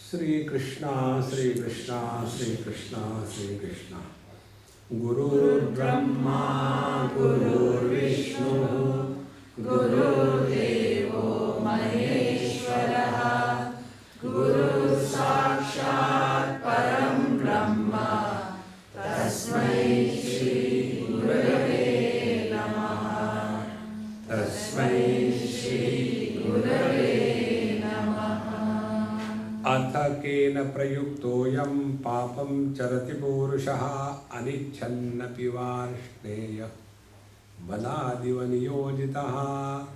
Sri Krishna, Sri Krishna, Sri Krishna, Sri Krishna. Guru Brahma, Guru Vishnu, Guru Devo Maheshwaraha, Guru Sakshat Param Brahma, Tasmai Shri Gurave Namaha, Tasmai Shri Gurave Namaha. Atha kena prayuktoyam papam charati purushaha anichannapi varshneya baladiva niyojitaha.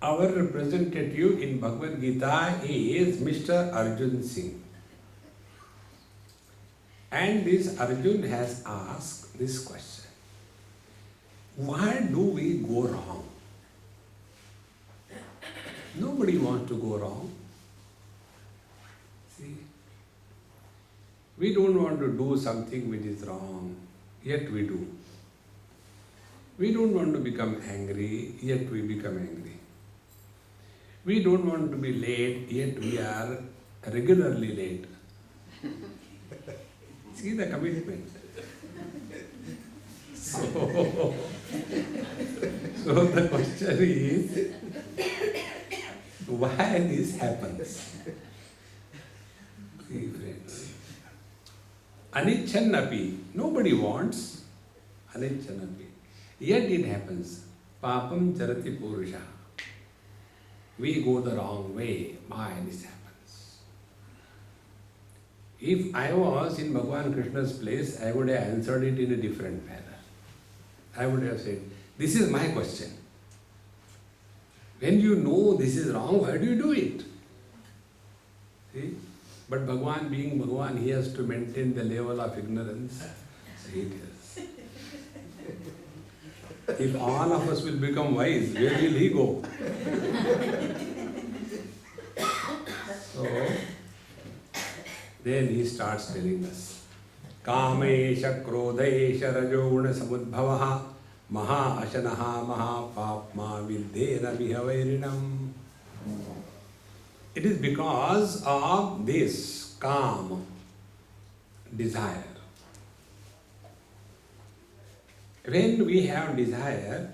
Our representative in Bhagavad Gita is Mr. Arjun Singh. And this Arjun has asked this question. Why do we go wrong? Nobody wants to go wrong. See, we don't want to do something which is wrong, yet we do. We don't want to become angry, yet we become angry. We don't want to be late, yet we are regularly late. See the commitment. So the question is, why this happens? See, friends. Anichannapi, nobody wants anichannapi. Yet it happens. Papam charati purusha. We go the wrong way. Why this happens? If I was in Bhagavan Krishna's place, I would have answered it in a different manner. I would have said, this is my question. When you know this is wrong, why do you do it? See? But Bhagavan being Bhagavan, he has to maintain the level of ignorance. So it is. If all of us will become wise, where will he go? So, then he starts telling us, Kamesha Krodesha Rajoguna Samudbhavaha Maha Ashanaha Maha Papma Viddena Vihavarinam. It is because of this calm desire. When we have desire,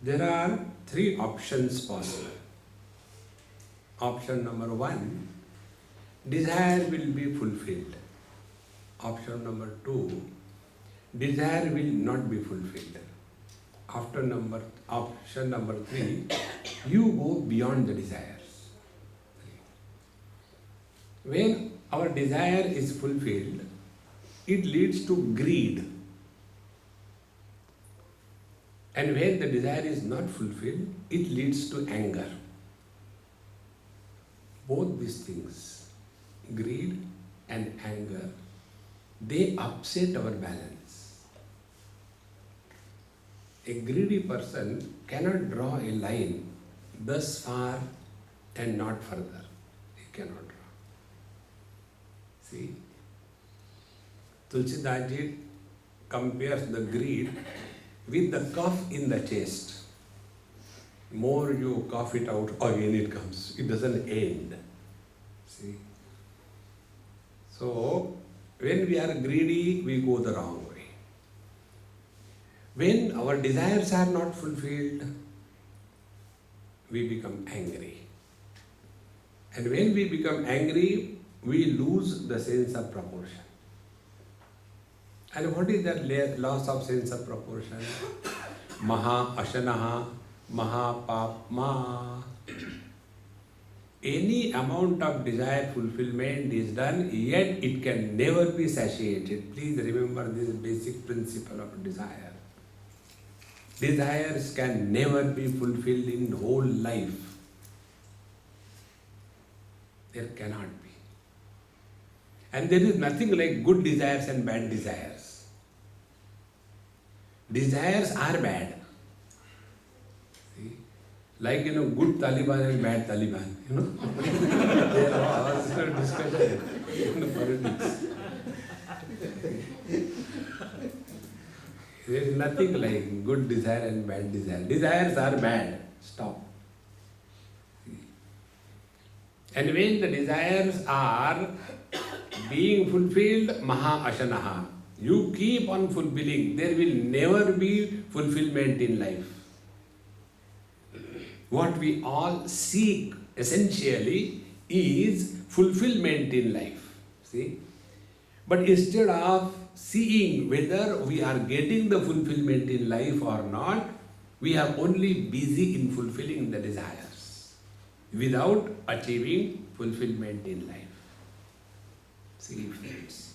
there are three options possible. Option number one, desire will be fulfilled. Option number two, desire will not be fulfilled. Option number three, you go beyond the desires. When our desire is fulfilled, it leads to greed. And when the desire is not fulfilled, it leads to anger. Both these things, greed and anger, they upset our balance. A greedy person cannot draw a line thus far and not further. He cannot draw. See, Tulsidas Ji compares the greed with the cough in the chest. More you cough it out, again it comes. It doesn't end. See? So, when we are greedy, we go the wrong way. When our desires are not fulfilled, we become angry. And when we become angry, we lose the sense of proportion. And what is that loss of sense of proportion? Maha Ashanaha, Maha Papma. Any amount of desire fulfillment is done, yet it can never be satiated. Please remember this basic principle of desire. Desires can never be fulfilled in whole life. There cannot be. And there is nothing like good desires and bad desires. Desires are bad. See? Like, good Taliban and bad Taliban, There was a discussion in politics. There is nothing like good desire and bad desire. Desires are bad. Stop. See? And when the desires are being fulfilled, Maha Ashanaha, you keep on fulfilling, there will never be fulfillment in life. What we all seek essentially is fulfillment in life. See? But instead of seeing whether we are getting the fulfillment in life or not, we are only busy in fulfilling the desires without achieving fulfillment in life. See, friends.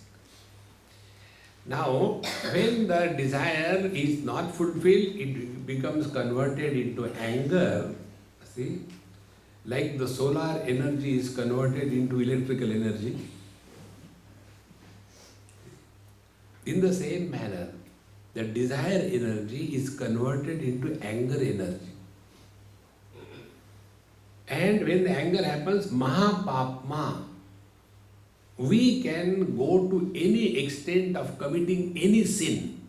Now, when the desire is not fulfilled, it becomes converted into anger. See, like the solar energy is converted into electrical energy. In the same manner, the desire energy is converted into anger energy. And when the anger happens, Mahapapma, we can go to any extent of committing any sin.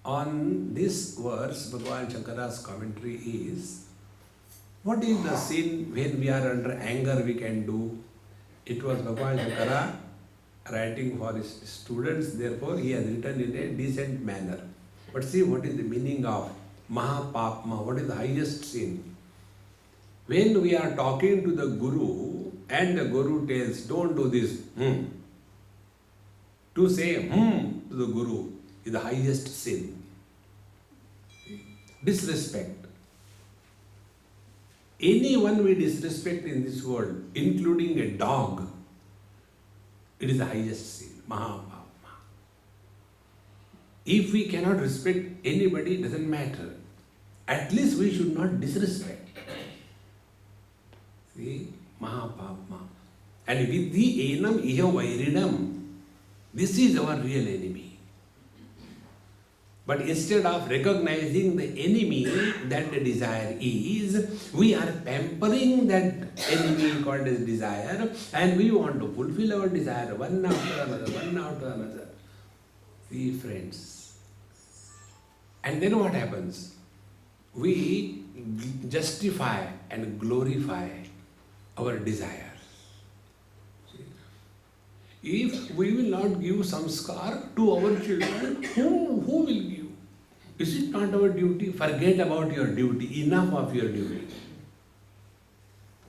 On this verse, Bhagavan Shankara's commentary is, what is the sin when we are under anger we can do? It was Bhagavan Shankara writing for his students, therefore he has written in a decent manner. But see what is the meaning of Mahapapma, what is the highest sin? When we are talking to the Guru and the Guru tells, don't do this, to say to the Guru is the highest sin. Disrespect. Anyone we disrespect in this world, including a dog, it is the highest sin, Mahapapma. If we cannot respect anybody, it doesn't matter. At least we should not disrespect. See, Mahapapma. And vidhi enam iha vairinam. This is our real enemy. But instead of recognizing the enemy that the desire is, we are pampering that enemy called as desire, and we want to fulfill our desire one after another, one after another. See, friends. And then what happens? We justify and glorify our desires. If we will not give samskar to our children, who will give? Is it not our duty? Forget about your duty. Enough of your duty.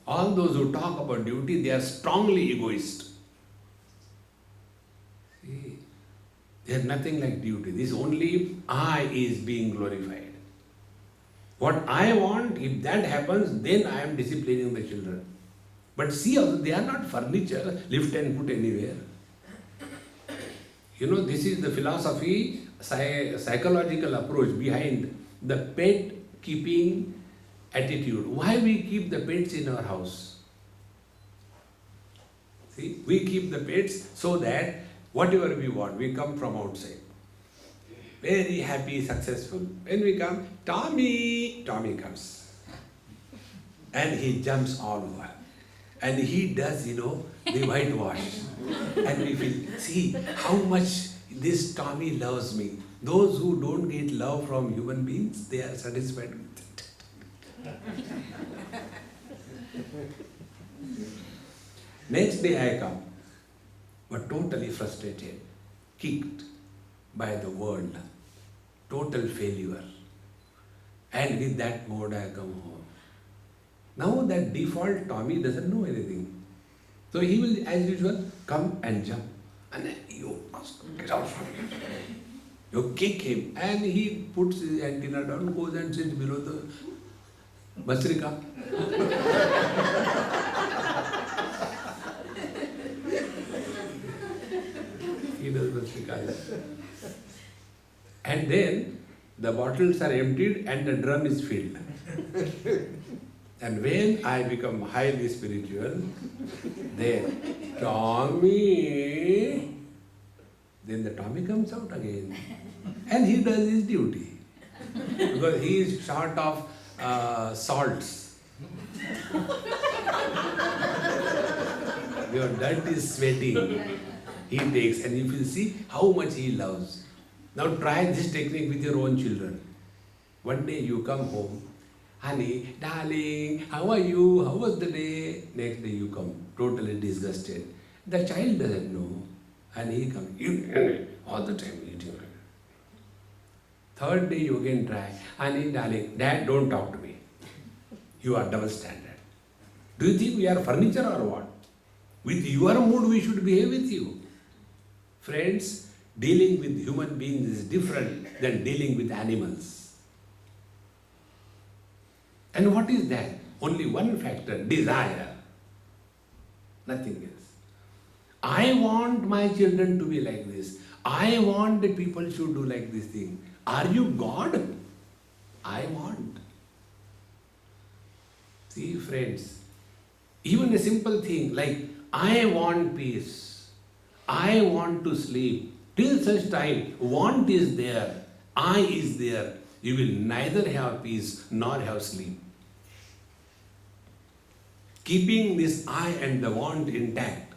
All those who talk about duty, they are strongly egoist. See, there is nothing like duty. This only I is being glorified. What I want, if that happens, then I am disciplining the children. But see, they are not furniture, lift and put anywhere. You know, this is the philosophy, psychological approach behind the pet keeping attitude. Why we keep the pets in our house? See, we keep the pets so that whatever we want, we come from outside. Very happy, successful. When we come, Tommy comes. And he jumps all over. And he does, the whitewash. And we feel, see how much this Tommy loves me. Those who don't get love from human beings, they are satisfied with it. Next day I come, but totally frustrated, kicked by the world, total failure. And with that mode I come home. Now that default Tommy doesn't know anything. So he will, as usual, come and jump. And then you must get out from here. You kick him. And he puts his antenna down, goes and sits below the Basrika. He does Basrika. And then the bottles are emptied and the drum is filled. And when I become highly spiritual, then Tommy, then the Tommy comes out again. And he does his duty. Because he is short of salts. Your dirt is sweating. He takes, and you will see how much he loves. Now try this technique with your own children. One day you come home Honey, darling, how are you? How was the day? Next day you come, totally disgusted. The child doesn't know. And he comes, you all the time eating. Third day you again try, honey, darling, dad, don't talk to me. You are double standard. Do you think we are furniture or what? With your mood we should behave with you. Friends, dealing with human beings is different than dealing with animals. And what is that? Only one factor, desire. Nothing else. I want my children to be like this. I want the people should do like this thing. Are you God? I want. See, friends, even a simple thing like I want peace, I want to sleep, till such time want is there, I is there, you will neither have peace nor have sleep. Keeping this I and the want intact,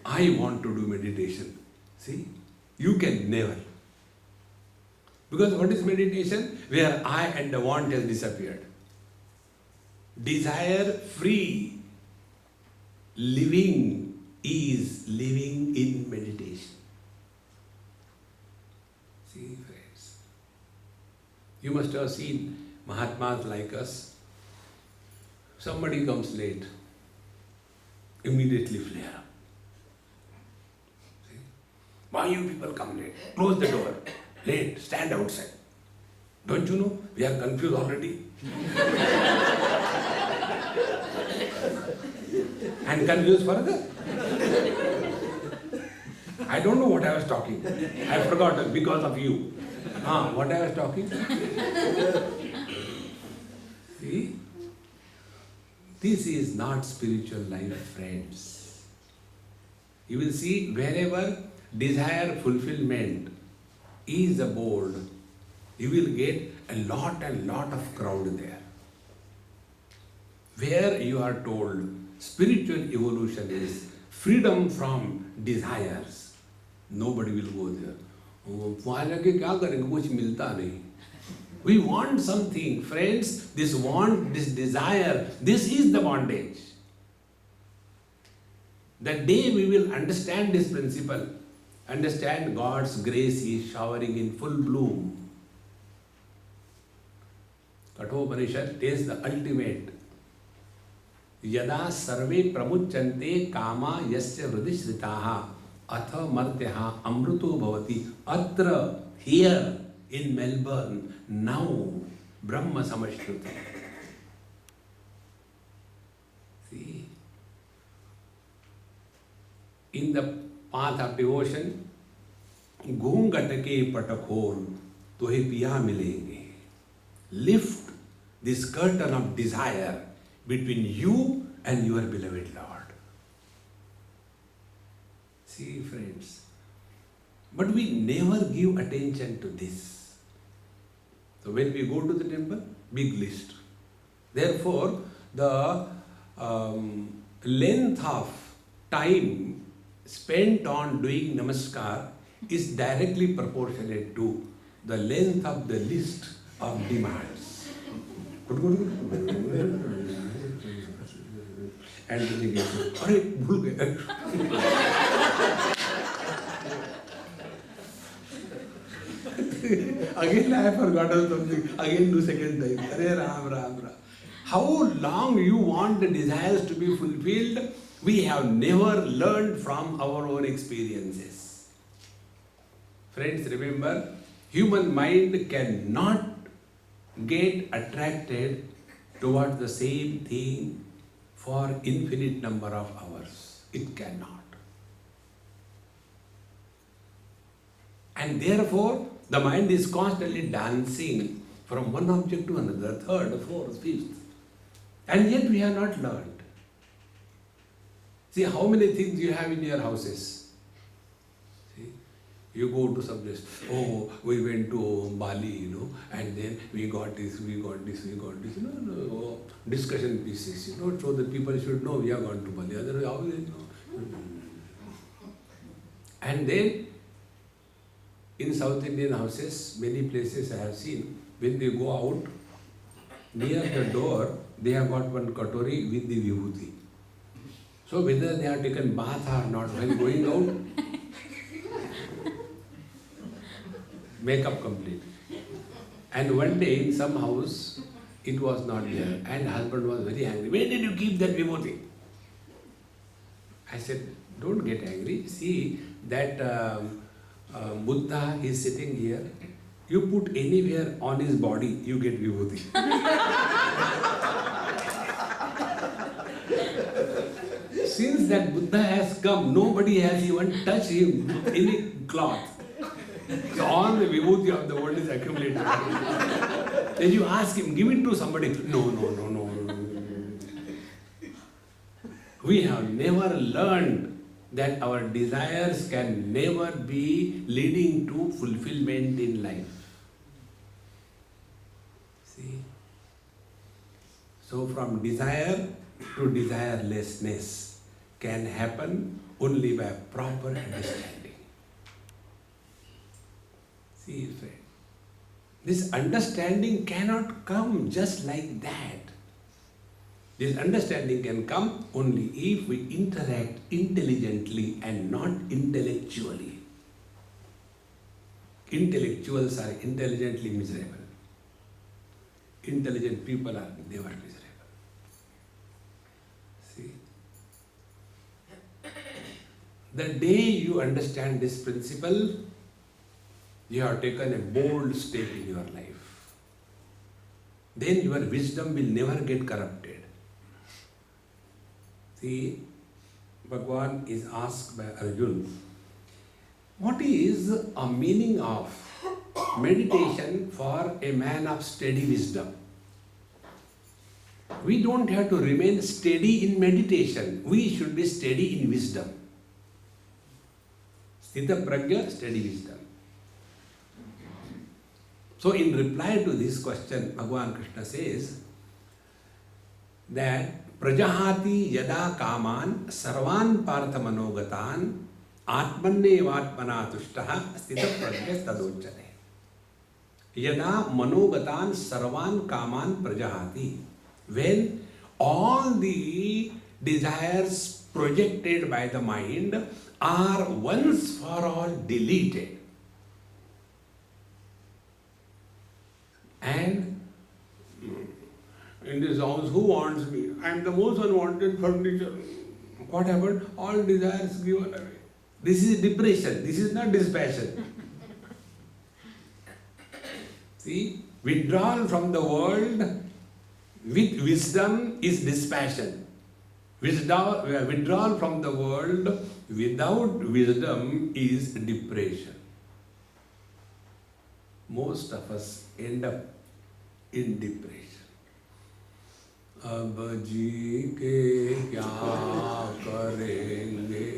I want to do meditation. See, you can never. Because what is meditation? Where I and the want has disappeared. Desire free living is living in meditation. See, friends, you must have seen Mahatmas like us. Somebody comes late, immediately flare up. See? Why you people come late? Close the door. Late, stand outside. Don't you know? We are confused already. And confused further. I don't know what I was talking. I forgot because of you. What I was talking? See? This is not spiritual life, friends. You will see wherever desire fulfillment is aboard, you will get a lot of crowd there. Where you are told spiritual evolution is freedom from desires, nobody will go there. We want something, friends. This want, this desire, this is the bondage. The day we will understand this principle, understand God's grace is showering in full bloom. Kathopanishad is the ultimate. Yada sarve pramuchante kama yasya vridishritaha atha martyaha amruto bhavati atra, here in Melbourne, now Brahma samashruta. See, in the path of devotion, Goong gatake patakhor tohe piya milenge. Lift this curtain of desire between you and your beloved Lord. See, friends, but we never give attention to this. So when we go to the temple, big list. Therefore, the length of time spent on doing namaskar is directly proportionate to the length of the list of demands. And then he gets, bhul gaya. Again I have forgotten something. Again do second time. Hare Ram, Ram, Ram. How long you want the desires to be fulfilled, we have never learned from our own experiences. Friends, remember, human mind cannot get attracted towards the same thing for infinite number of hours. It cannot. And therefore, the mind is constantly dancing from one object to another, third, fourth, fifth. And yet we have not learned. See how many things you have in your houses. See, you go to some place, oh, we went to Bali, and then we got this, we got this. No, discussion pieces, so that people should know we have gone to Bali. Otherwise, how will they know? And then, in South Indian houses, many places I have seen, when they go out, near the door, they have got one katori with the vibhuti. So whether they have taken bath or not, when going out, makeup complete. And one day in some house, it was not there, and husband was very angry. Where did you keep that vibhuti? I said, don't get angry. See that Buddha is sitting here. You put anywhere on his body, you get vibhuti. Since that Buddha has come, nobody has even touched him with any cloth. So all the vibhuti of the world is accumulated. Then you ask him, give it to somebody. No. We have never learned that our desires can never be leading to fulfillment in life. See? So from desire to desirelessness can happen only by proper understanding. See, friend, this understanding cannot come just like that. This understanding can come only if we interact intelligently and not intellectually. Intellectuals are intelligently miserable. Intelligent people are never miserable. See? The day you understand this principle, you have taken a bold step in your life. Then your wisdom will never get corrupted. See, Bhagavan is asked by Arjuna, what is a meaning of meditation for a man of steady wisdom? We don't have to remain steady in meditation. We should be steady in wisdom. Sthita prajna, steady wisdom. So in reply to this question, Bhagavan Krishna says that Prajahati yada kaman sarvan partha manogatan atmannevatmana tushtaha sthita prajna tadochane. Yada manogatan sarvan kaman prajahati. When all the desires projected by the mind are once for all deleted, and in this house, who wants me? I am the most unwanted furniture. What happened? All desires given away. This is depression. This is not dispassion. See, withdrawal from the world with wisdom is dispassion. Withdrawal from the world without wisdom is depression. Most of us end up in depression. अब जी के क्या करेंगे?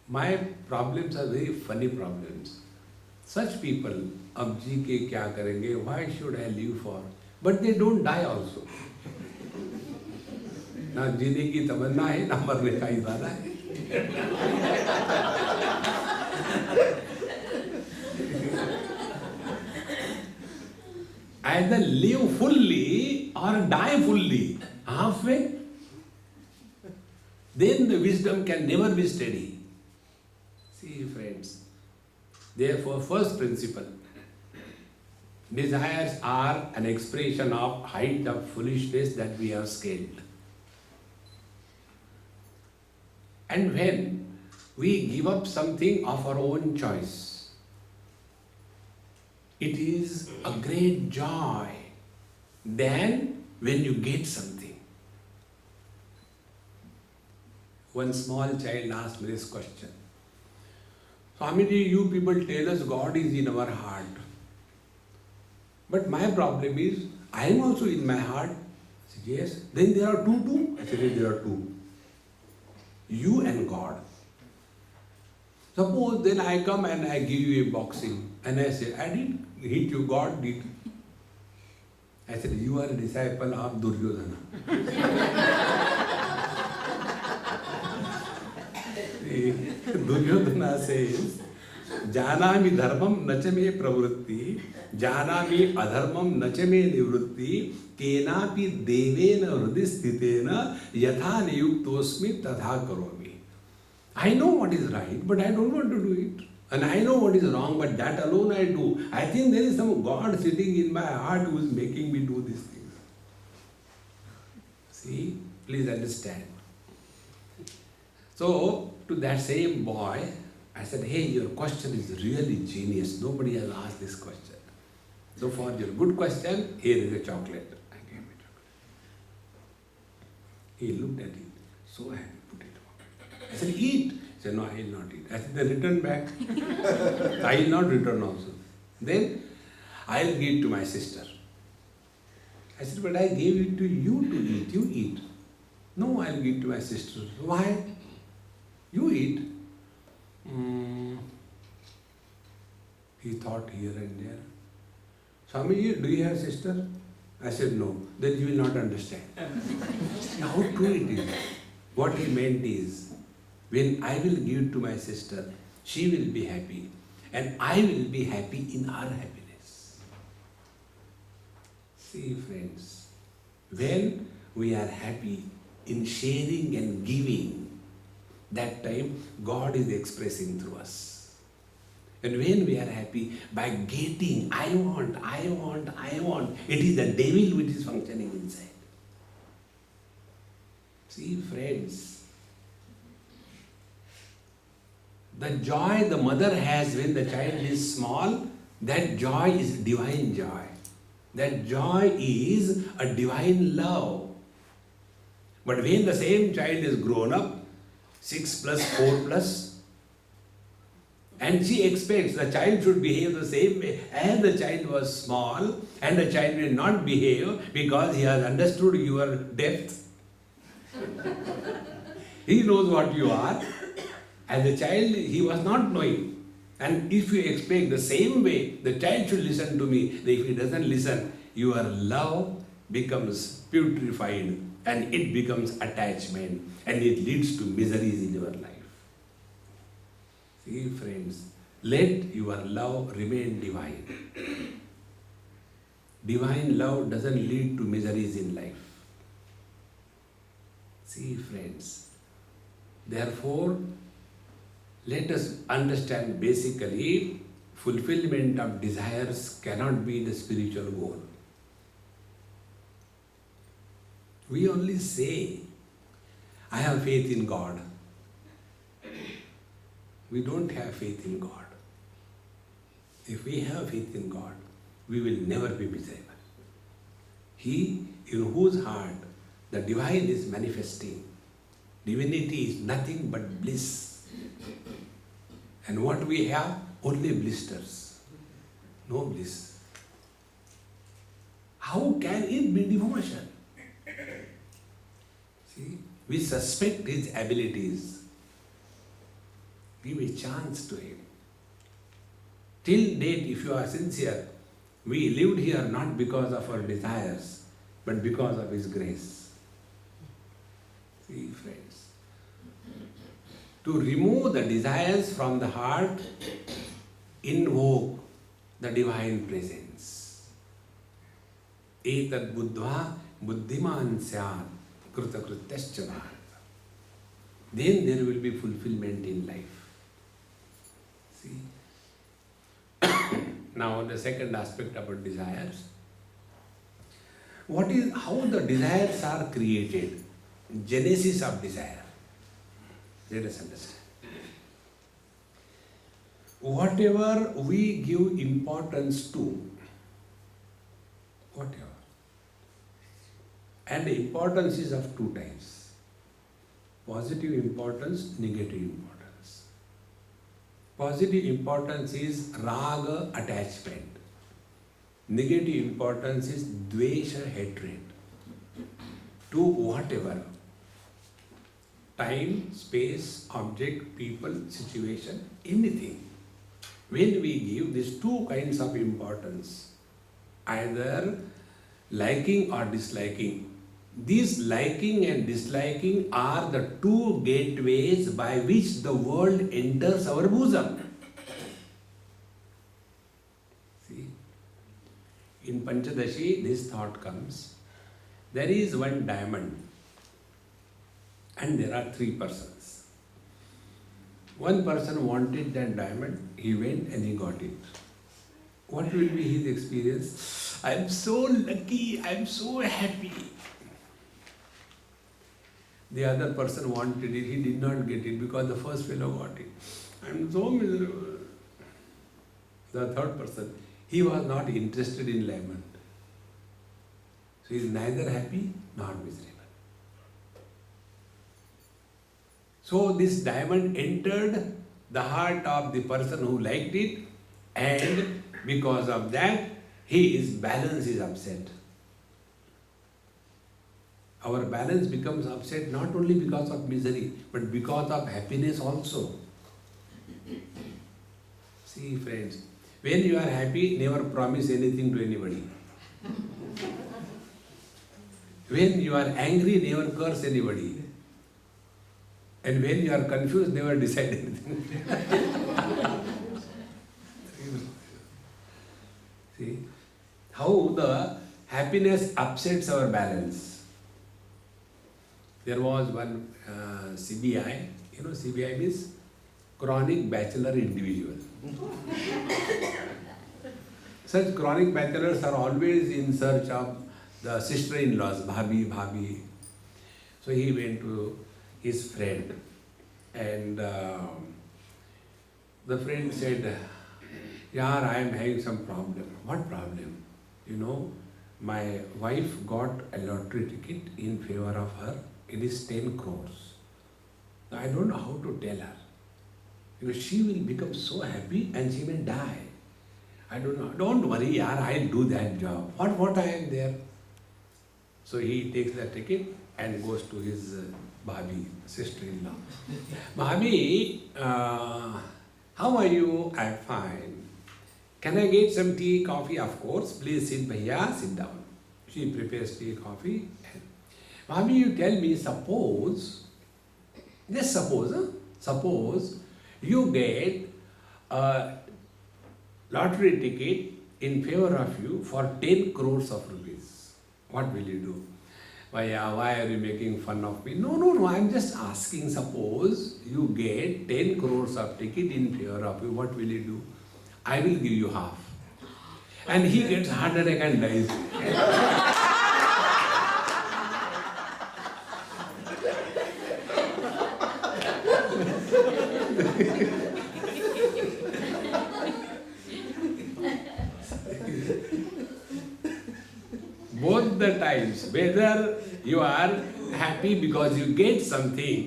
My problems are very funny problems. Such people, अब जी के क्या करेंगे? Why should I live for? But they don't die also. ना जीने की तमन्ना है, ना मरने का इरादा है. Either live fully or die fully, halfway. Then the wisdom can never be steady. See, friends, therefore, first principle, desires are an expression of height of foolishness that we have scaled. And when we give up something of our own choice, it is a great joy than when you get something. One small child asked me this question. Swamiji, you people tell us God is in our heart. But my problem is, I am also in my heart. I said, yes. Then there are two too? I said, there are two. You and God. Suppose then I come and I give you a boxing. And I say, I didn't hit you, God did. I said, you are a disciple of Duryodhana. Duryodhana says, Janami dharmam nachame pravrutti, janami adharmam nachame nivrutti, kenapi devena hridisthitena yatha niyuktosmi tadha karomi. I know what is right, but I don't want to do it. And I know what is wrong, but that alone I do. I think there is some God sitting in my heart who is making me do these things. See, please understand. So, to that same boy, I said, hey, your question is really genius. Nobody has asked this question. So for your good question, here is a chocolate. I gave him a chocolate. He looked at it, so happy, put it on. I said, eat. He said, no, I will not eat. I said, then return back. I will not return also. Then, I will give it to my sister. I said, but I gave it to you to eat. You eat. No, I will give it to my sister. Why? You eat. He thought here and there. Swami, do you have a sister? I said, no. Then you will not understand. How true it is. What he meant is, when I will give it to my sister, she will be happy. And I will be happy in our happiness. See, friends, when we are happy in sharing and giving, that time God is expressing through us. And when we are happy by getting, I want, it is the devil which is functioning inside. See, friends, the joy the mother has when the child is small, that joy is divine joy. That joy is a divine love. But when the same child is grown up, 6 plus, 4 plus, and she expects the child should behave the same way as the child was small, and the child will not behave because he has understood your depth. He knows what you are. As a child, he was not knowing. And if you expect the same way, the child should listen to me, if he doesn't listen, your love becomes putrefied and it becomes attachment and it leads to miseries in your life. See, friends, let your love remain divine. Divine love doesn't lead to miseries in life. See, friends, therefore, let us understand basically, fulfillment of desires cannot be the spiritual goal. We only say, I have faith in God. We don't have faith in God. If we have faith in God, we will never be miserable. He in whose heart the divine is manifesting. Divinity is nothing but bliss. And what we have? Only blisters. No bliss. How can it be devotion? See, we suspect his abilities. Give a chance to him. Till date, if you are sincere, we lived here not because of our desires, but because of his grace. See, friends. To remove the desires from the heart, invoke the divine presence. Etad buddhva buddhiman syat kritakrityascha bharata. Then there will be fulfillment in life. See? Now the second aspect about desires. How the desires are created? Genesis of desire. Let us understand. Whatever we give importance to, whatever, and importance is of two types. Positive importance, negative importance. Positive importance is raga, attachment. Negative importance is dvesha, hatred. To whatever. Time, space, object, people, situation, anything. When we give these two kinds of importance, either liking or disliking, these liking and disliking are the two gateways by which the world enters our bosom. in Panchadashi, this thought comes. There is one diamond and there are three persons. One person wanted that diamond, he went and he got it. What will be his experience? I am so lucky, I am so happy. The other person wanted it, he did not get it because the first fellow got it. I am so miserable. The third person, he was not interested in diamond. So he is neither happy nor miserable. So this diamond entered the heart of the person who liked it, and because of that, his balance is upset. Our balance becomes upset not only because of misery, but because of happiness also. See, friends, when you are happy, never promise anything to anybody. When you are angry, never curse anybody. And when you are confused, never decide anything. See how the happiness upsets our balance. There was one CBI, you know CBI means chronic bachelor individual. Such chronic bachelors are always in search of the sister-in-laws, bhabi, bhabi. So he went to his friend and the friend said, "Yaar, I am having some problem." "What problem?" "You know, my wife got a lottery ticket in favor of her. It is 10 crores. Now, I don't know how to tell her. Because she will become so happy and she may die. I don't know. Don't worry, yaar, I'll do that job. What I am there?" So he takes the ticket and goes to his bhabi, sister-in-law. "Bhabi, how are you?" "I'm fine." "Can I get some tea, coffee?" "Of course. Please sit, bhaiya, sit down." She prepares tea, coffee. "Bhabi, you tell me, suppose, just suppose you get a lottery ticket in favor of you for 10 crores of rupees. What will you do?" Why are you making fun of me?" No, I'm just asking, suppose you get 10 crores of ticket in favor of you, what will you do?" "I will give you half." And he gets heart attack and dies. Both the times, whether you are happy because you get something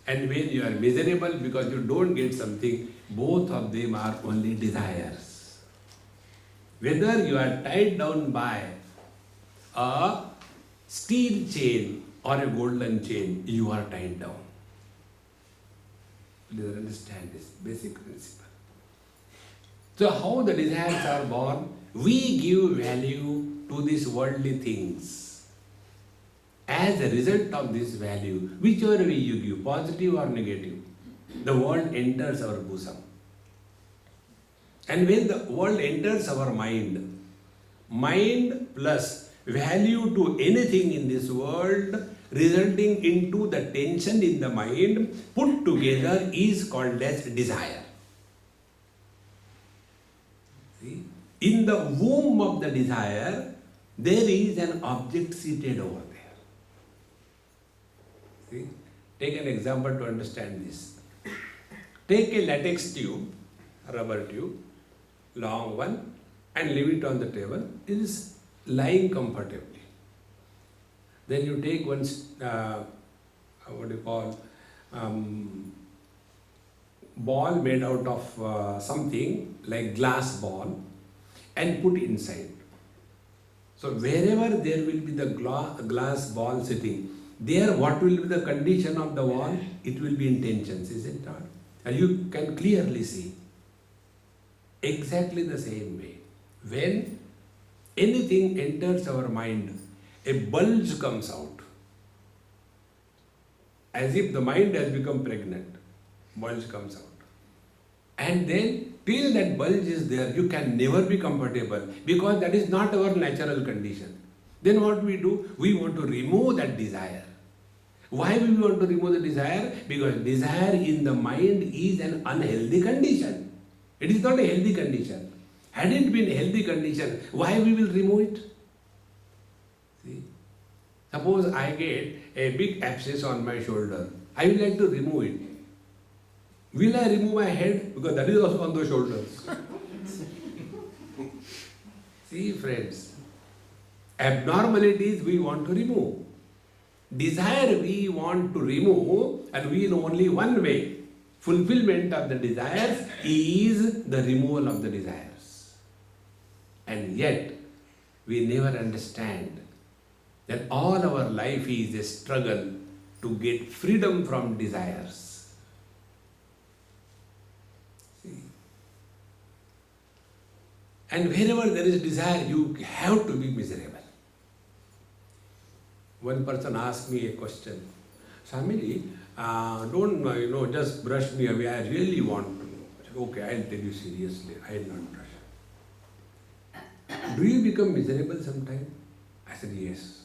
and when you are miserable because you don't get something, both of them are only desires. Whether you are tied down by a steel chain or a golden chain, you are tied down. Please understand this basic principle. So how the desires are born? We give value to these worldly things. As a result of this value, whichever way you give, positive or negative, the world enters our bosom. And when the world enters our mind, mind plus value to anything in this world, resulting into the tension in the mind, put together is called as desire. See? In the womb of the desire, there is an object seated over there. See? Take an example to understand this. Take a latex tube, a rubber tube, long one, and leave it on the table. It is lying comfortably. Then you take one, ball made out of something like glass ball and put inside. So wherever there will be the glass ball sitting, there what will be the condition of the wall? It will be in tensions, is it not? And you can clearly see. Exactly the same way. When anything enters our mind, a bulge comes out. As if the mind has become pregnant. Bulge comes out. And then Till that bulge is there, you can never be comfortable because that is not our natural condition. Then what we do? We want to remove that desire. Why we want to remove the desire? Because desire in the mind is an unhealthy condition. It is not a healthy condition. Had it been a healthy condition, why we will remove it? See? Suppose I get a big abscess on my shoulder. I will like to remove it. Will I remove my head? Because that is also on the shoulders. See, friends, abnormalities we want to remove. Desire we want to remove, and we know only one way. Fulfillment of the desires is the removal of the desires. And yet, we never understand that all our life is a struggle to get freedom from desires. See? And wherever there is desire, you have to be miserable. One person asked me a question, Swami, don't just brush me away. I really want to know. I said, okay, I'll tell you seriously. I will not brush. Do you become miserable sometime? I said, yes.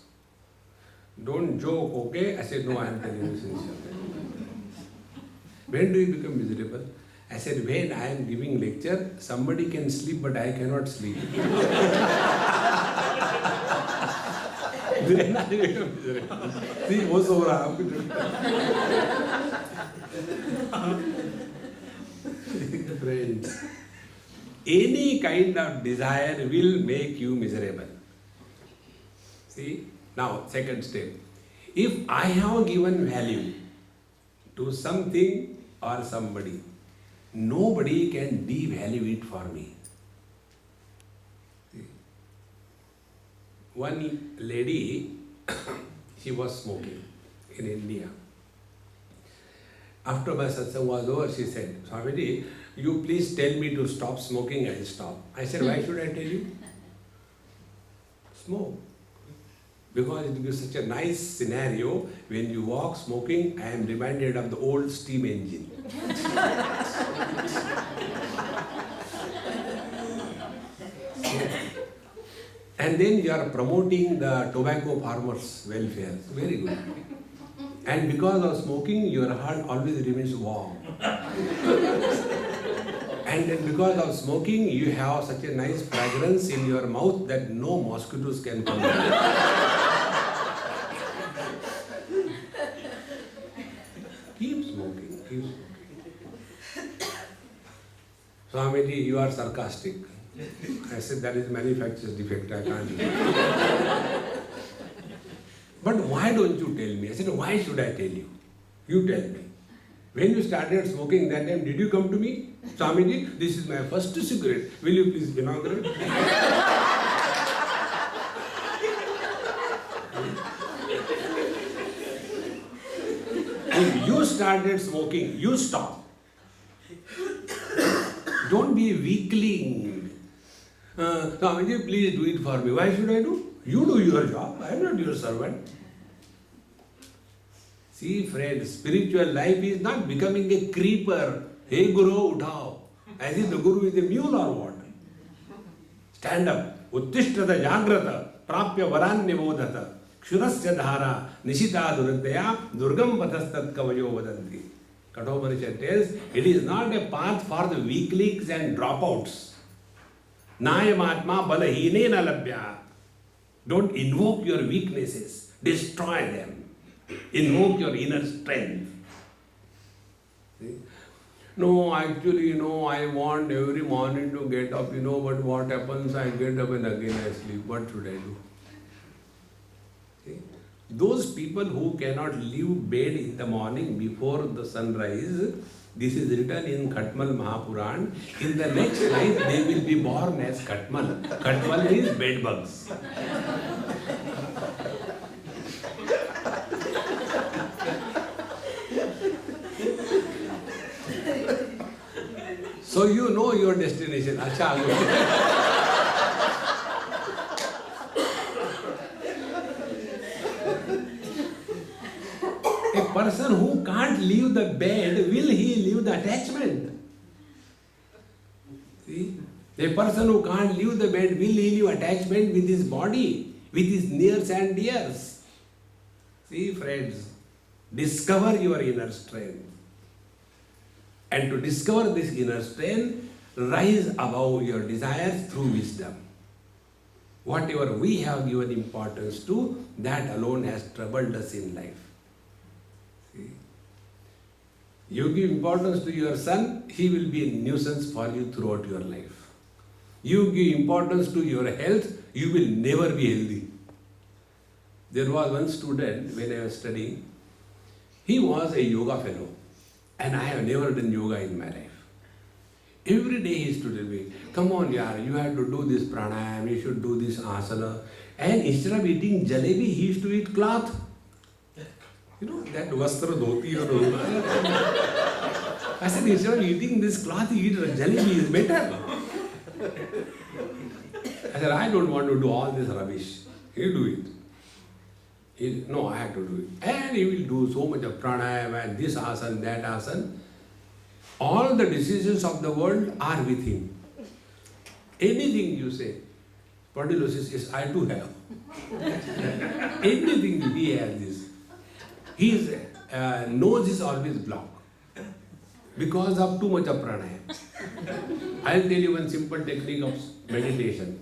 Don't joke, okay? I said, no, I am telling you sincerely. When do you become miserable? I said, when I am giving lecture, somebody can sleep, but I cannot sleep. Then I become miserable. See, what's over? Friends, any kind of desire will make you miserable. See, now second step. If I have given value to something or somebody, nobody can devalue it for me. See? One lady, she was smoking in India. After my satsang was over, she said, Swamiji, you please tell me to stop smoking, I will stop. I said, why should I tell you? Smoke. Because it gives such a nice scenario. When you walk smoking, I am reminded of the old steam engine. And then you are promoting the tobacco farmers' welfare. Very good. And because of smoking, your heart always remains warm. And then because of smoking, you have such a nice fragrance in your mouth that no mosquitoes can come in. Keep smoking, keep smoking. Swamiji, you are sarcastic. I said, that is manufacturer's defect, I can't do it. But why don't you tell me? I said, why should I tell you? You tell me. When you started smoking that time, did you come to me? Swamiji, this is my first cigarette. Will you please inaugurate? If you started smoking, you stop. Don't be a weakling. Swamiji, please do it for me. Why should I do? You do your job. I am not your servant. See, friends, spiritual life is not becoming a creeper. Hey, Guru, uthao. As if the Guru is a mule or what? Stand up. Uttishtata jagrata. Prapya varanyabodhata. Kshurasya dhara. Nishita durataya. Durgam pathastat kavayo vadanti. Kathopanishat tells, it is not a path for the weaklings and dropouts. Nayamatma balahine labhya. Don't invoke your weaknesses. Destroy them. Invoke your inner strength. See? No, actually, I want every morning to get up, but what happens? I get up and again I sleep. What should I do? See? Those people who cannot leave bed in the morning before the sunrise, this is written in Khatmal Mahapuran. In the next life, they will be born as Khatmal. Khatmal is bed bugs. So you know your destination. Acha. A person who can't leave the bed, will he leave the attachment? A person who can't leave the bed will leave attachment with his body, with his nears and dears. See, friends, discover your inner strength. And to discover this inner strength, rise above your desires through wisdom. Whatever we have given importance to, that alone has troubled us in life. See? You give importance to your son, he will be a nuisance for you throughout your life. You give importance to your health, you will never be healthy. There was one student when I was studying, he was a yoga fellow, and I have never done yoga in my life. Every day he used to tell me, come on yaar, you have to do this pranayam, you should do this asana. And instead of eating jalebi, he used to eat cloth. You know, that vastra dhoti or I said, instead of eating this cloth, you eat jalebi is better. I said, I don't want to do all this rubbish. You do it. No, I have to do it. And he will do so much of pranayam and this asana, that asana. All the decisions of the world are with him. Anything you say, spondylosis is I too have. Anything he has this. His nose is always blocked because of too much of pranayam. I'll tell you one simple technique of meditation.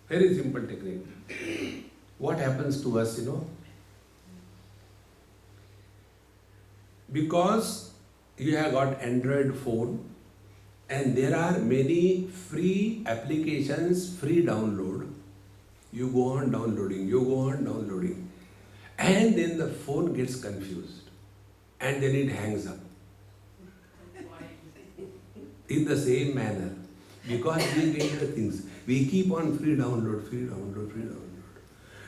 Very simple technique. What happens to us, Because you have got Android phone and there are many free applications, free download. You go on downloading. And then the phone gets confused. And then it hangs up. In the same manner. Because we get the things. We keep on free download.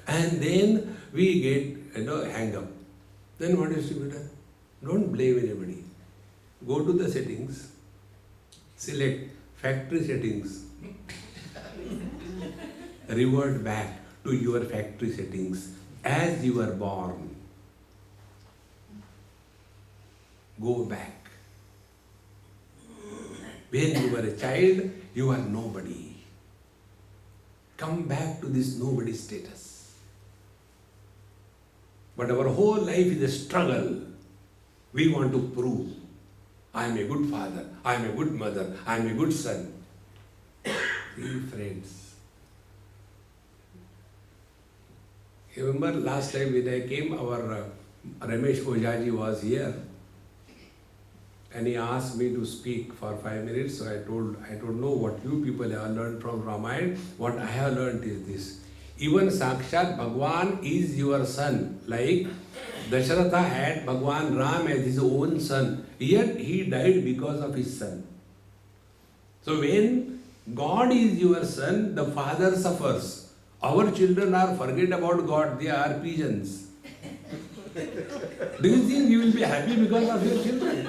And then we get, hang up. Then what is to be done? Don't blame anybody. Go to the settings, select factory settings, revert back to your factory settings as you were born. Go back. When you were a child, you were nobody. Come back to this nobody status. But our whole life is a struggle. We want to prove, I am a good father, I am a good mother, I am a good son. See, friends. You remember last time when I came, our Ramesh Ojaji was here. And he asked me to speak for 5 minutes. So I don't know what you people have learned from Ramayana. What I have learned is this. Even Sakshat Bhagwan is your son. Like Dasharatha had Bhagwan Ram as his own son. Yet he died because of his son. So when God is your son, the father suffers. Our children are forget about God. They are pigeons. Do you think you will be happy because of your children?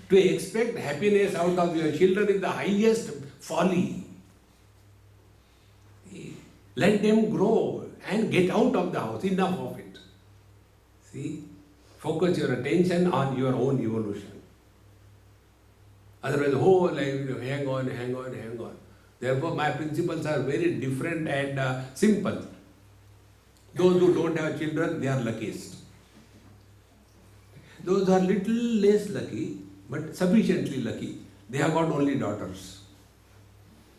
To expect happiness out of your children is the highest folly. Let them grow and get out of the house. Enough of it. See? Focus your attention on your own evolution. Otherwise, whole life, hang on. Therefore, my principles are very different and simple. Those who don't have children, they are luckiest. Those who are little less lucky, but sufficiently lucky, they have got only daughters.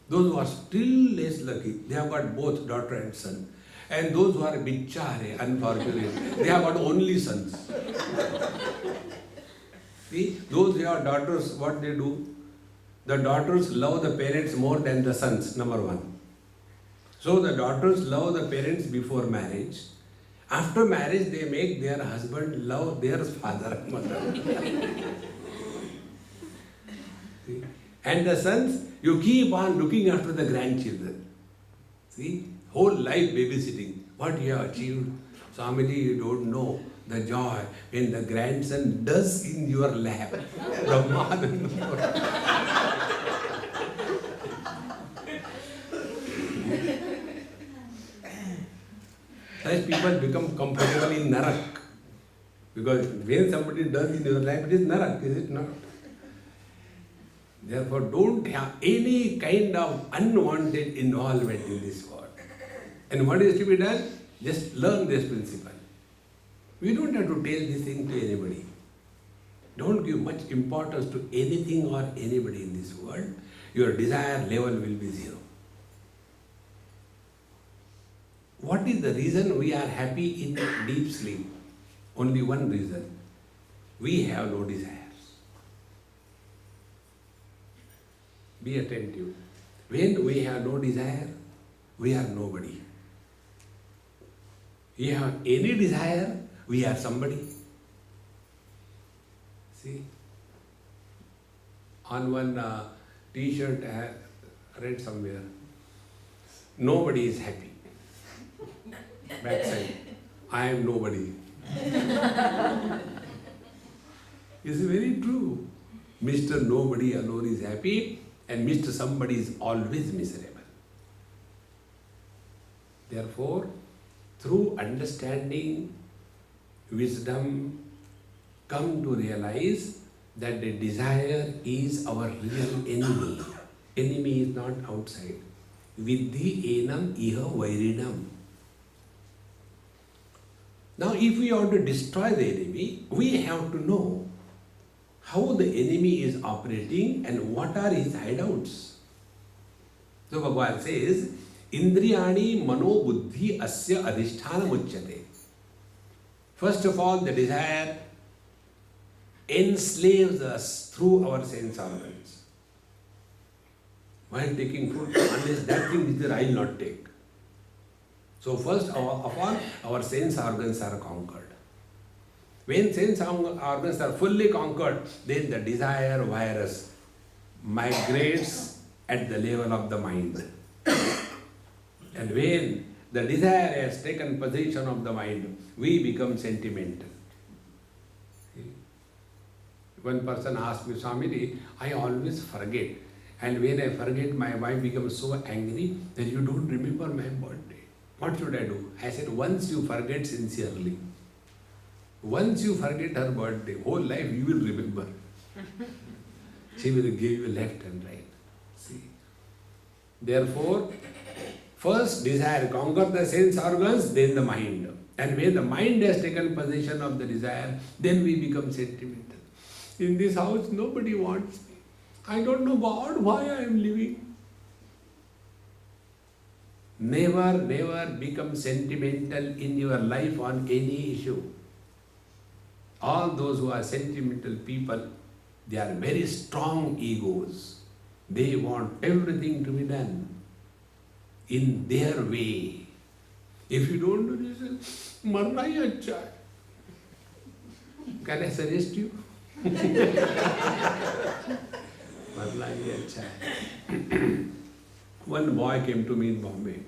Those who are still less lucky, they have got both daughter and son. And those who are bichare, unfortunate, they have got only sons. See, those who have daughters, what they do? The daughters love the parents more than the sons, number one. So the daughters love the parents before marriage. After marriage, they make their husband love their father and mother. See? And the sons, you keep on looking after the grandchildren. See? Whole life babysitting. What you have achieved. Swamiji, you don't know the joy when the grandson does in your lap. Such people become comfortable in Narak. Because when somebody does in your life, it is Narak, is it not? Therefore, don't have any kind of unwanted involvement in this world. And what is to be done? Just learn this principle. We don't have to tell this thing to anybody. Don't give much importance to anything or anybody in this world. Your desire level will be zero. What is the reason we are happy in deep sleep? Only one reason. We have no desires. Be attentive. When we have no desire, we are nobody. We have any desire, we are somebody. See? On one t-shirt I read somewhere, nobody is happy. Backside, I am nobody. It's very true. Mr. Nobody alone is happy and Mr. Somebody is always miserable. Therefore, through understanding, wisdom, come to realize that the desire is our real enemy. Enemy is not outside. Vidhi enam iha vairinam. Now, if we want to destroy the enemy, we have to know how the enemy is operating and what are his hideouts. So Bhagavan says, Indriyani mano buddhi asya adhisthana muchyate. First of all, the desire enslaves us through our sense organs. While taking food, unless that thing is there, I will not take. So first of all, our sense organs are conquered. When sense organs are fully conquered, then the desire virus migrates at the level of the mind. And when the desire has taken possession of the mind, we become sentimental. One person asked me, Swami, I always forget. And when I forget, my wife becomes so angry that you don't remember my birthday. What should I do? I said, once you forget sincerely, once you forget her birthday, whole life you will remember. She will give you left and right. See. Therefore, first desire, conquer the sense organs, then the mind. And when the mind has taken possession of the desire, then we become sentimental. In this house, nobody wants me. I don't know God, why I am living. Never, never become sentimental in your life on any issue. All those who are sentimental people, they are very strong egos. They want everything to be done in their way. If you don't do this, marna hi acha hai. Can I suggest you? Marna hi acha hai. One boy came to me in Bombay.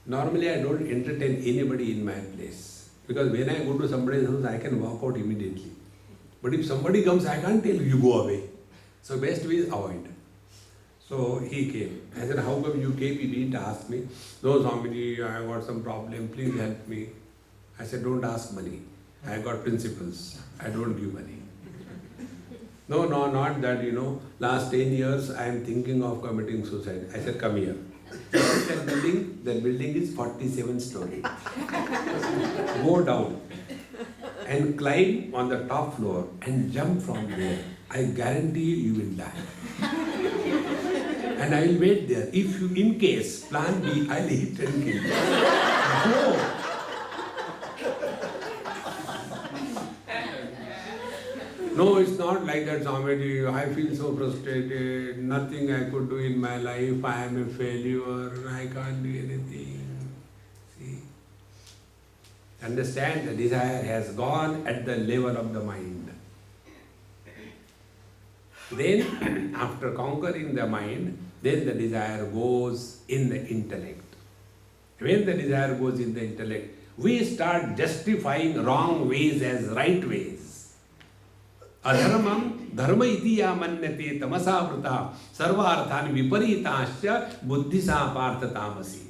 Normally I don't entertain anybody in my place. Because when I go to somebody's house, I can walk out immediately. But if somebody comes, I can't tell you go away. So best way is avoid. So he came. I said, how come you came? He didn't ask me. No, Swami, I got some problem. Please help me. I said, don't ask money. I got principles. I don't give money. No, not that, last 10 years I am thinking of committing suicide. I said, come here. That building is 47 stories. Go down and climb on the top floor and jump from there. I guarantee you will die. And I will wait there. If you, in case, plan B, I'll hit and kill you. Go. No, it's not like that, Swamiji. I feel so frustrated. Nothing I could do in my life. I am a failure. I can't do anything. See? Understand, the desire has gone at the level of the mind. Then, after conquering the mind, then the desire goes in the intellect. When the desire goes in the intellect, we start justifying wrong ways as right ways. Adharmam dharma iti ya manyate tamasa vrita sarvarthani viparitasya buddhisa partha tamasi.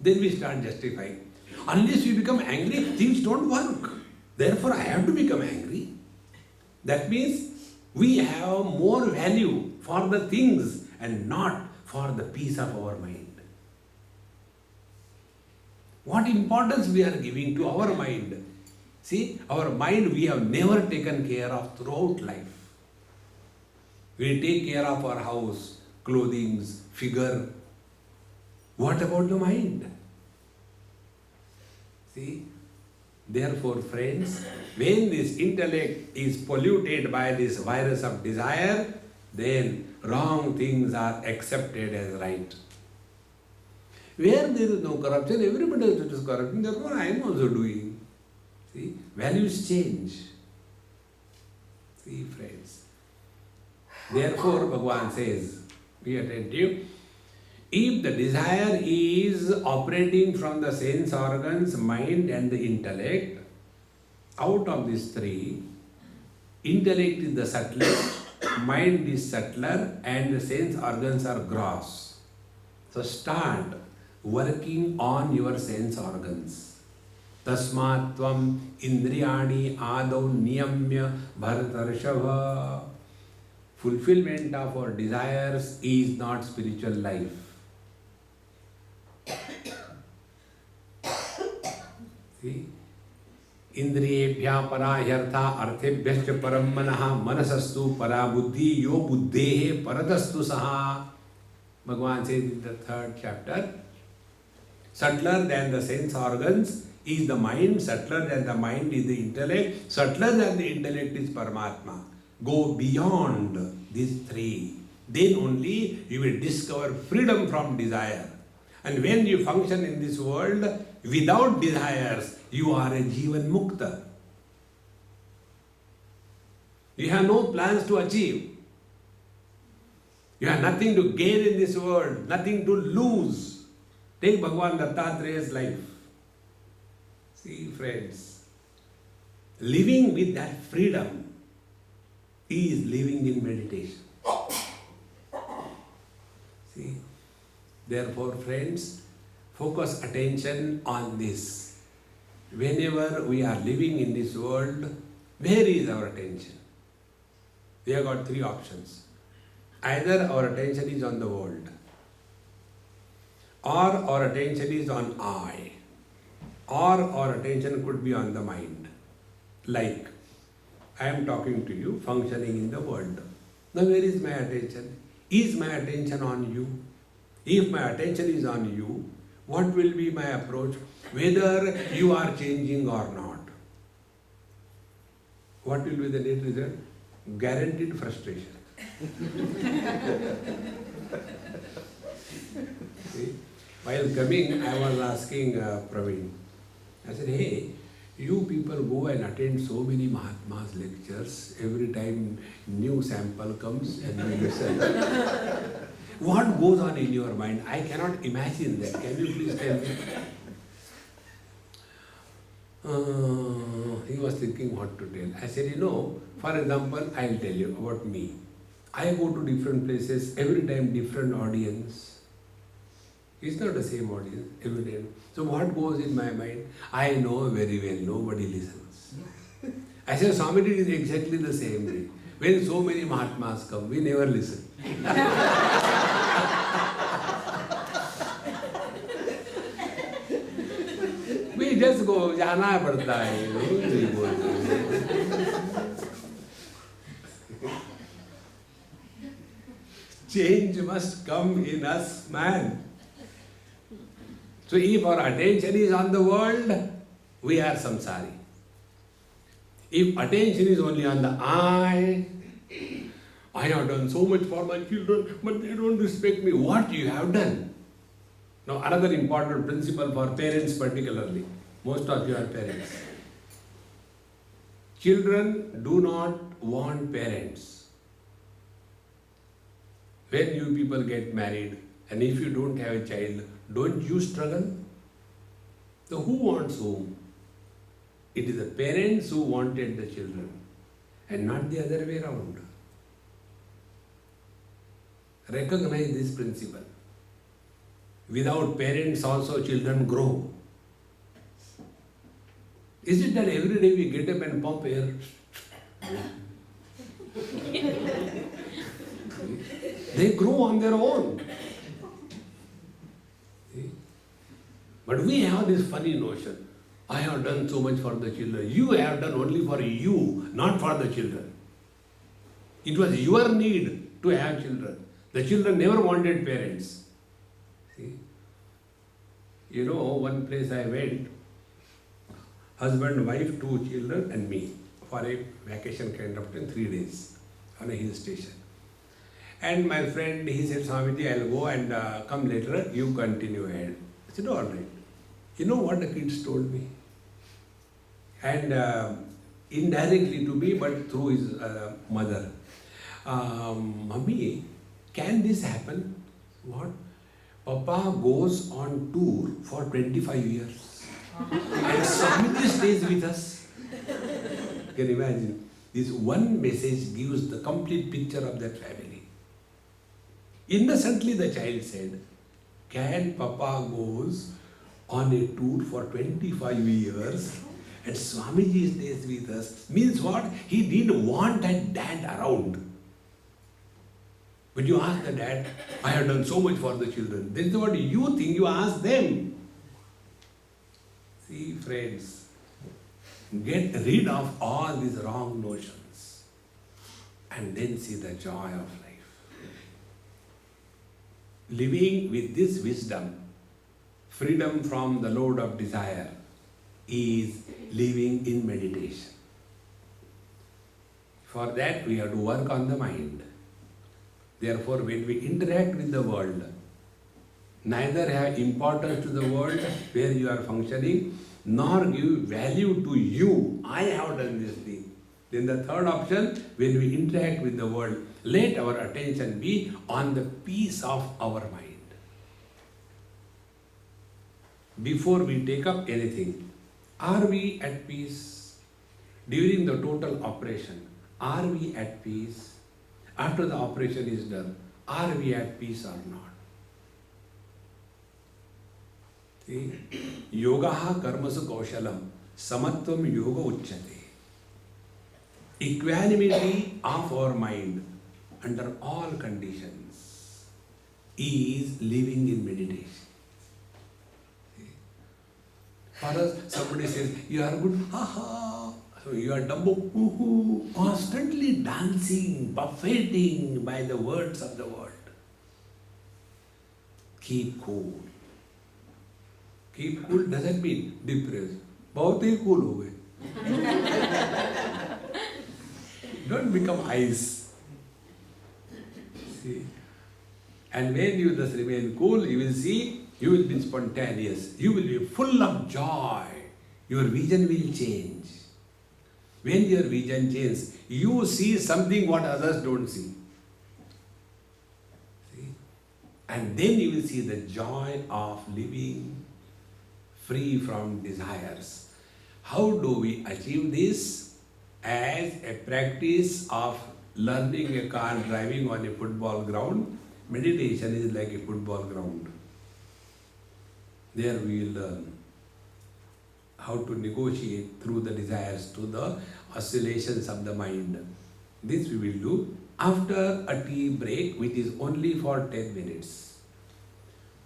Then we start justifying. Unless we become angry, things don't work. Therefore, I have to become angry. That means We have more value for the things and not for the peace of our mind. What importance we are giving to our mind? See, our mind we have never taken care of throughout life. We take care of our house, clothing, figure. What about the mind? See, therefore friends, when this intellect is polluted by this virus of desire, then wrong things are accepted as right. Where there is no corruption, everybody is corrupting, therefore I am also doing. See, values change. See, friends. Therefore, Bhagavan says, be attentive, if the desire is operating from the sense organs, mind and the intellect, out of these three, intellect is the subtlest, mind is subtler and the sense organs are gross. So start working on your sense organs. Tasmat tvam indriyani adau niyamya bharatarshava. Fulfillment of our desires is not spiritual life. See? Indriyebhya para hyartha arthebhyascha param manaha manasastu para buddhi yo buddhehe paradastu saha. Bhagavan says in the 3rd chapter, subtler than the sense organs is the mind, subtler than the mind is the intellect, subtler than the intellect is Paramatma. Go beyond these three. Then only you will discover freedom from desire. And when you function in this world without desires, you are a Jivan Mukta. You have no plans to achieve. You have nothing to gain in this world, nothing to lose. Take Bhagavan Dattatraya's life. See, friends, living with that freedom is living in meditation. See, therefore, friends, focus attention on this. Whenever we are living in this world, where is our attention? We have got three options. Either our attention is on the world, or our attention is on I, or our attention could be on the mind. Like, I am talking to you, functioning in the world. Now where is my attention? Is my attention on you? If my attention is on you, what will be my approach? Whether you are changing or not. What will be the net result? Guaranteed frustration. See? While coming, I was asking Praveen. I said, hey, you people go and attend so many Mahatmas lectures. Every time new sample comes and you listen. What goes on in your mind? I cannot imagine that. Can you please tell me? He was thinking what to tell. I said, for example, I'll tell you about me. I go to different places, every time different audience. It's not the same audience every time. So what goes in my mind? I know very well, nobody listens. I said, Swami is exactly the same way. When so many Mahatmas come, we never listen. We just go, jana padta hai. Change must come in us, man. So if our attention is on the world, we are samsari. If attention is only on the I have done so much for my children, but they don't respect me. What you have done? Now another important principle for parents particularly. Most of you are parents. Children do not want parents. When you people get married, and if you don't have a child, don't you struggle? So who wants whom? It is the parents who wanted the children and not the other way around. Recognize this principle. Without parents also children grow. Is it that every day we get up and pump air? They grow on their own. See? But we have this funny notion. I have done so much for the children. You have done only for you, not for the children. It was your need to have children. The children never wanted parents. See? You know, one place I went, husband, wife, 2 children and me for a vacation kind of thing, 3 days on a hill station. And my friend, he said, Swamiji, I'll go and come later, you continue ahead. I said, all right. You know what the kids told me? And indirectly to me, but through his mother. Mummy, can this happen? What? Papa goes on tour for 25 years. And Swamiji stays with us. Can you imagine? This one message gives the complete picture of that family. Innocently the child said, can Papa goes on a tour for 25 years and Swamiji stays with us? Means what? He didn't want that dad around. When you ask the dad, I have done so much for the children. This is what you think, you ask them. See, friends, get rid of all these wrong notions and then see the joy of life. Living with this wisdom, freedom from the load of desire, is living in meditation. For that we have to work on the mind. Therefore, when we interact with the world, neither have importance to the world where you are functioning, nor give value to you. I have done this thing. Then the third option, when we interact with the world, let our attention be on the peace of our mind. Before we take up anything, are we at peace? During the total operation, are we at peace? After the operation is done, are we at peace or not? See? Yogaha karmasu kaushalam, samatvam yoga uchyate. Equanimity of our mind under all conditions is living in meditation. See? For us, somebody says, you are good, ha ha. So you are dumbo, constantly dancing, buffeting by the words of the world. Keep cool. Keep cool doesn't mean depressed. बहुत ही cool हो गए. Don't become ice. See? And when you thus remain cool, you will see, you will be spontaneous. You will be full of joy. Your vision will change. When your vision changes, you see something what others don't see. See? And then you will see the joy of living free from desires. How do we achieve this? As a practice of learning a car driving on a football ground, meditation is like a football ground. There we will learn how to negotiate through the desires to the oscillations of the mind. This we will do after a tea break, which is only for 10 minutes.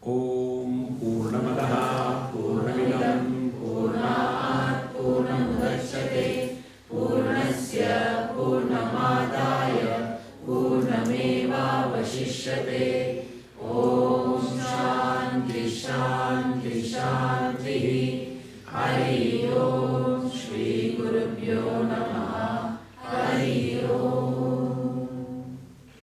Om Purnamadaha Purnamidam Purnat Purnamudachyate Purnasya Purnamadaya Purnameva Vashishyate. Om Shanti Shanti Shanti. Hari Om Shri Gurubhyo Namah.